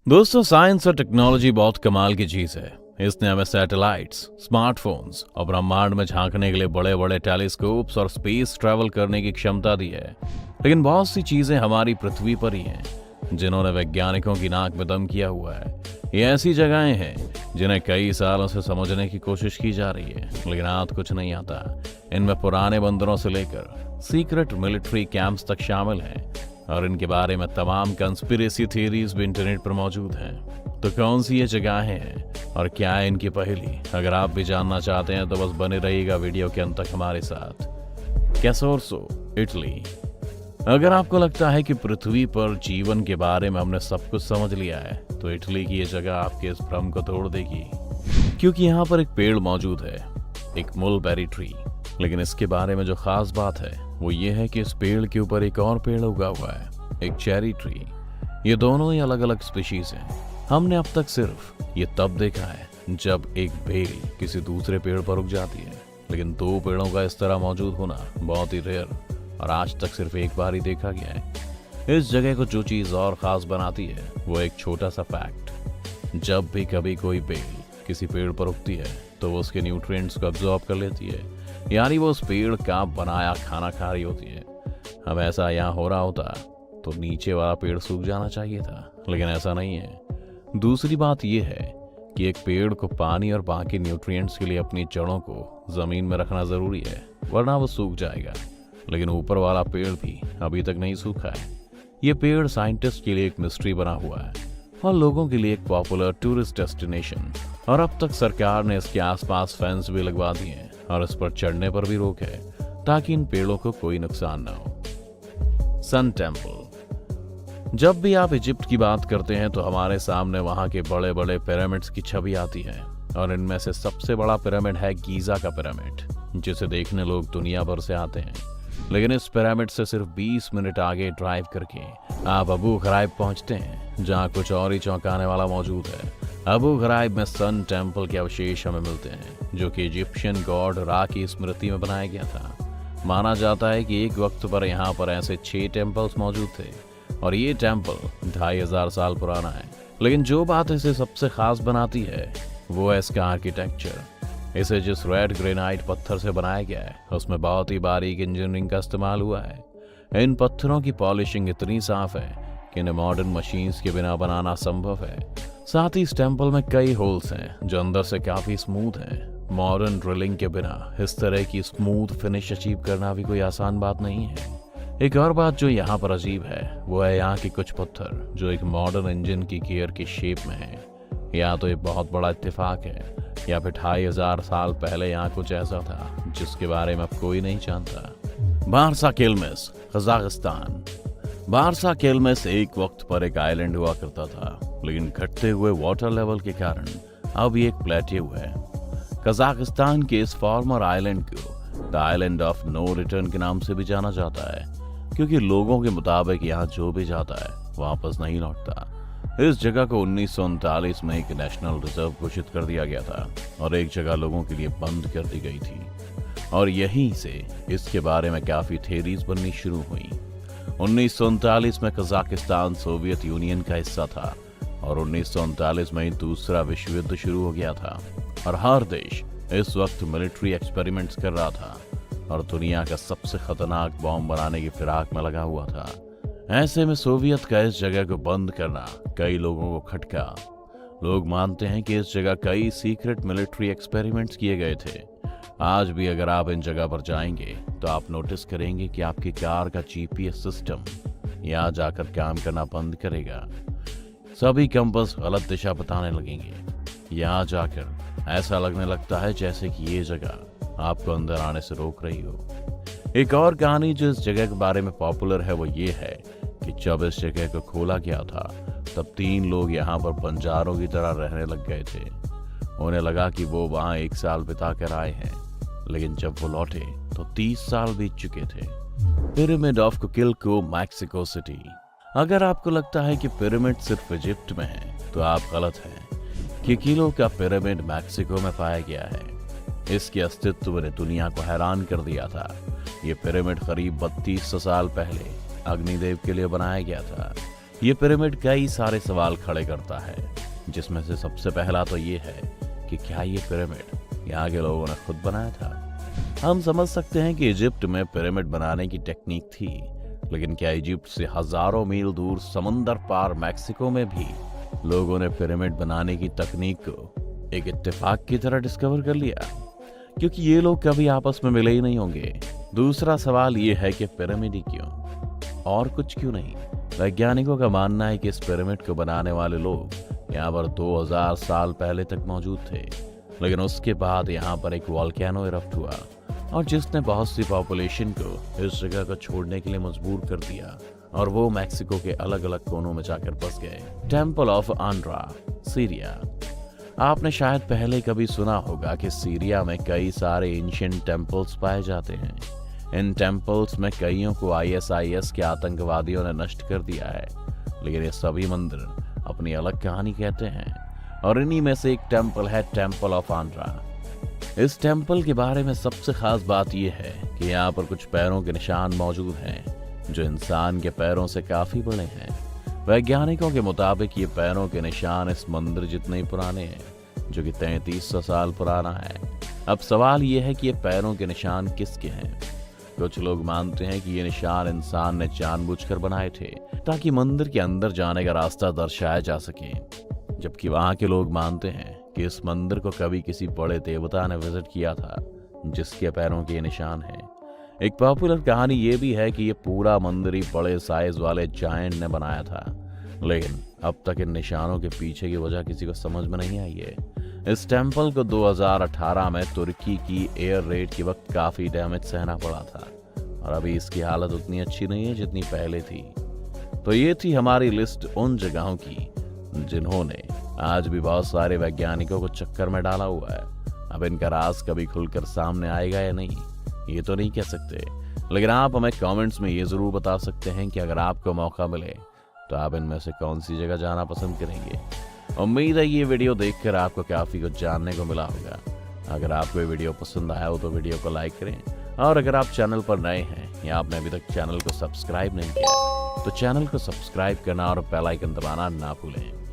दोस्तों, साइंस और टेक्नोलॉजी बहुत कमाल की चीज है। इसने हमें सैटेलाइट्स, स्मार्टफोन्स और ब्रह्मांड में झांकने के लिए बड़े बड़े टेलीस्कोप्स और स्पेस ट्रैवल करने की क्षमता दी है। लेकिन बहुत सी चीजें हमारी पृथ्वी पर ही हैं, जिन्होंने वैज्ञानिकों की नाक में दम किया हुआ है। ये ऐसी जगहें हैं जिन्हें कई सालों से समझने की कोशिश की जा रही है, लेकिन हाथ कुछ नहीं आता। इनमें पुराने बंदरों से लेकर सीक्रेट मिलिट्री कैंप्स तक शामिल हैं, और इनके बारे में तमाम कंस्पिरेसी थ्योरीज भी इंटरनेट पर मौजूद हैं। तो कौन सी ये जगहें हैं और क्या है इनकी पहेली? अगर आप भी जानना चाहते हैं तो बस बने रहिएगा वीडियो के अंत तक हमारे साथ। कैसोर्सो, इटली। अगर आपको लगता है कि पृथ्वी पर जीवन के बारे में हमने सब कुछ समझ लिया है, तो इटली की ये जगह आपके इस भ्रम को तोड़ देगी, क्योंकि यहाँ पर एक पेड़ मौजूद है, एक मुलबेरी ट्री। लेकिन इसके बारे में जो खास बात है वो ये है कि इस पेड़ के ऊपर एक और पेड़ उगा हुआ है, एक चेरी ट्री। ये दोनों ही अलग अलग स्पीशीज हैं। हमने अब तक सिर्फ ये तब देखा है जब एक बेल किसी दूसरे पेड़ पर उग जाती है, लेकिन दो पेड़ों का इस तरह मौजूद होना बहुत ही रेयर और आज तक सिर्फ एक बार ही देखा गया है। इस जगह को जो चीज और खास बनाती है वो एक छोटा सा फैक्ट। जब भी कभी कोई बेल किसी पेड़ पर उगती है तो वो उसके न्यूट्रिएंट्स को अब्सॉर्ब कर लेती है, यानी वो उस पेड़ का बनाया खाना खा रही होती है। अब ऐसा यहाँ हो रहा होता तो नीचे वाला पेड़ सूख जाना चाहिए था, लेकिन ऐसा नहीं है। दूसरी बात यह है कि एक पेड़ को पानी और बाकी न्यूट्रिएंट्स के लिए अपनी जड़ों को जमीन में रखना जरूरी है, वरना वो सूख जाएगा। लेकिन ऊपर वाला पेड़ भी अभी तक नहीं सूखा है। ये पेड़ साइंटिस्ट के लिए एक मिस्ट्री बना हुआ है और लोगों के लिए एक पॉपुलर टूरिस्ट डेस्टिनेशन। और अब तक सरकार ने इसके आसपास फेंस भी लगवा दिए हैं और इस पर चढ़ने पर भी रोक है, ताकि इन पेड़ों को कोई नुकसान ना हो। Sun temple. जब भी आप इजिप्ट की बात करते हैं तो हमारे सामने वहां के बड़े बड़े पिरामिड्स की छवि आती है, और इनमें से सबसे बड़ा पिरामिड है गीजा का पिरामिड, जिसे देखने लोग दुनिया भर से आते हैं। लेकिन इस पिरामिड से सिर्फ 20 मिनट आगे ड्राइव करके आप अबू ग़राइब पहुंचते हैं, जहां कुछ और ही चौंकाने वाला मौजूद है। अबू ग़राइब में सन टेम्पल के अवशेष हमें मिलते हैं, जो कि इजिप्शियन गॉड रा की स्मृति में बनाया गया था। माना जाता है कि एक वक्त पर यहाँ पर ऐसे 6 टेम्पल्स मौजूद थे, और ये टेम्पल 2500 साल पुराना है। लेकिन जो बात इसे सबसे खास बनाती है वो है इसका आर्किटेक्चर। इसे जिस रेड ग्रेनाइट पत्थर से बनाया गया है उसमें बहुत ही बारीक इंजीनियरिंग का इस्तेमाल हुआ है। इन पत्थरों की पॉलिशिंग इतनी साफ है कि इन्हें मॉडर्न मशीन्स के बिना बनाना संभव है। साथ ही इस टेम्पल में कई होल्स हैं जो अंदर से काफी स्मूथ हैं। मॉडर्न ड्रिलिंग के बिना इस तरह की स्मूथ फिनिश अचीव करना भी कोई आसान बात नहीं है। एक और बात जो यहाँ पर अजीब है वो है यहाँ के कुछ पत्थर जो एक मॉडर्न इंजन की गियर की शेप में है। या तो ये बहुत बड़ा इत्तेफाक है, या फिर 2500 साल पहले यहाँ कुछ ऐसा था जिसके बारे में अब कोई नहीं जानता। Barsa Kelmes, Kazakhstan. Barsa Kelmes एक वक्त पर एक आइलैंड हुआ करता था, लेकिन घटते हुए वाटर लेवल के कारण अब ये एक प्लेट्यू है। कजाकिस्तान के इस फॉर्मर आइलैंड को the island of no return के नाम से भी जाना जाता है, क्योंकि लोगों के मुताबिक यहाँ जो भी जाता है वापस नहीं लौटता। इस जगह को 1939 में एक नेशनल रिजर्व घोषित कर दिया गया था और एक जगह लोगों के लिए बंद कर दी गई थी, और यहीं से इसके बारे में काफी थ्योरीज बननी शुरू हुई। 1939 में कजाकिस्तान सोवियत यूनियन का हिस्सा था, और 1939 में ही दूसरा विश्व युद्ध शुरू हो गया था, और हर देश इस वक्त मिलिट्री एक्सपेरिमेंट्स कर रहा था और दुनिया का सबसे खतरनाक बॉम्ब बनाने की फिराक में लगा हुआ था। ऐसे में सोवियत का इस जगह को बंद करना कई लोगों को खटका। लोग मानते हैं कि इस जगह कई सीक्रेट मिलिट्री एक्सपेरिमेंट्स किए गए थे। आज भी अगर आप इन जगह पर जाएंगे तो आप नोटिस करेंगे कि आपकी कार का जीपीएस सिस्टम यहाँ जाकर काम करना बंद करेगा। सभी कंपास गलत दिशा बताने लगेंगे। यहाँ जाकर ऐसा लगने लगता है जैसे कि ये जगह आपको अंदर आने से रोक रही हो। एक और कहानी जो इस जगह के बारे में पॉपुलर है वो ये है कि जब इस जगह को खोला गया था तब 3 लोग यहाँ पर बंजारों की तरह रहने लग गए थे। उन्हें लगा कि वो वहाँ 1 साल बिता कर आए हैं, लेकिन जब वो लौटे तो 30 साल बीत चुके थे। Pyramid of Cuicuilco, Mexico City. अगर आपको लगता है कि पिरामिड सिर्फ इजिप्ट में है तो आप गलत हैं। किकिलो का पिरामिड मैक्सिको में पाया गया है। इसके अस्तित्व ने दुनिया को हैरान कर दिया था। ये पिरामिड करीब 3200 साल पहले अग्निदेव के लिए बनाया गया था। ये पिरामिड कई सारे सवाल खड़े करता है, जिसमें से सबसे पहला तो ये है कि क्या ये पिरामिड यहाँ के लोगों ने खुद बनाया था। हम समझ सकते हैं कि इजिप्ट में पिरामिड बनाने की टेक्निक थी, लेकिन क्या इजिप्ट से हजारों मील दूर समंदर पार मैक्सिको में भी लोगों ने पिरामिड बनाने की तकनीक को एक इत्तेफाक की तरह डिस्कवर कर लिया? क्योंकि ये लोग कभी आपस में मिले ही नहीं होंगे। दूसरा सवाल ये है कि पिरामिड ही क्यों, और कुछ क्यों नहीं? वैज्ञानिकों का मानना है कि इस पिरामिड को बनाने वाले लोग यहाँ पर 2000 साल पहले तक मौजूद थे, लेकिन उसके बाद यहाँ पर एक वॉल्केनो इरप्ट हुआ और जिसने बहुत सी पॉपुलेशन को इस जगह को छोड़ने के लिए मजबूर कर दिया, और वो मैक्सिको के अलग अलग कोनों में जाकर बस गए। Temple of Ain Dara, Syria. आपने शायद पहले कभी सुना होगा कि सीरिया में कई सारे एंशिएंट टेम्पल्स पाए जाते हैं। इन टेम्पल्स में कईयों को ISIS के आतंकवादियों ने नष्ट कर दिया है, लेकिन ये सभी मंदिर अपनी अलग कहानी कहते हैं, और इन्हीं में से एक टेम्पल है टेम्पल ऑफ आंड्रा। इस टेम्पल के बारे में सबसे खास बात यह है कि यहाँ पर कुछ पैरों के निशान मौजूद हैं जो इंसान के पैरों से काफी बड़े हैं। वैज्ञानिकों के मुताबिक ये पैरों के निशान इस मंदिर जितने ही पुराने हैं, जो कि 3300 साल पुराना है। अब सवाल ये है कि ये पैरों के निशान किसके हैं? कुछ लोग मानते हैं कि ये निशान इंसान ने जानबूझकर बनाए थे ताकि मंदिर के अंदर जाने का रास्ता दर्शाया जा सके, जबकि वहां के लोग मानते हैं कि इस मंदिर को कभी किसी बड़े देवता ने विजिट किया था जिसके पैरों के निशान हैं। एक पॉपुलर कहानी ये भी है कि ये पूरा मंदिर ही बड़े साइज वाले जायंट ने बनाया था, लेकिन अब तक इन निशानों के पीछे की वजह किसी को समझ में नहीं आई है। इस टेम्पल को 2018 में तुर्की की एयर रेड के वक्त काफी डैमेज सहना पड़ा था, और अभी इसकी हालत उतनी अच्छी नहीं है जितनी पहले थी। तो ये थी हमारी लिस्ट उन जगहों की जिन्होंने आज भी बहुत सारे वैज्ञानिकों को चक्कर में डाला हुआ है। अब इनका राज कभी खुलकर सामने आएगा या नहीं, ये तो नहीं कह सकते, लेकिन आप हमें कमेंट्स में ये जरूर बता सकते हैं कि अगर आपको मौका मिले तो आप इनमें से कौन सी जगह जाना पसंद करेंगे। उम्मीद है ये वीडियो देखकर आपको काफी कुछ जानने को मिला होगा। अगर आपको ये वीडियो पसंद आया हो तो वीडियो को लाइक करें, और अगर आप चैनल पर नए हैं या आपने अभी तक चैनल को सब्सक्राइब नहीं किया तो चैनल को सब्सक्राइब करना और बेल आइकन दबाना ना भूलें।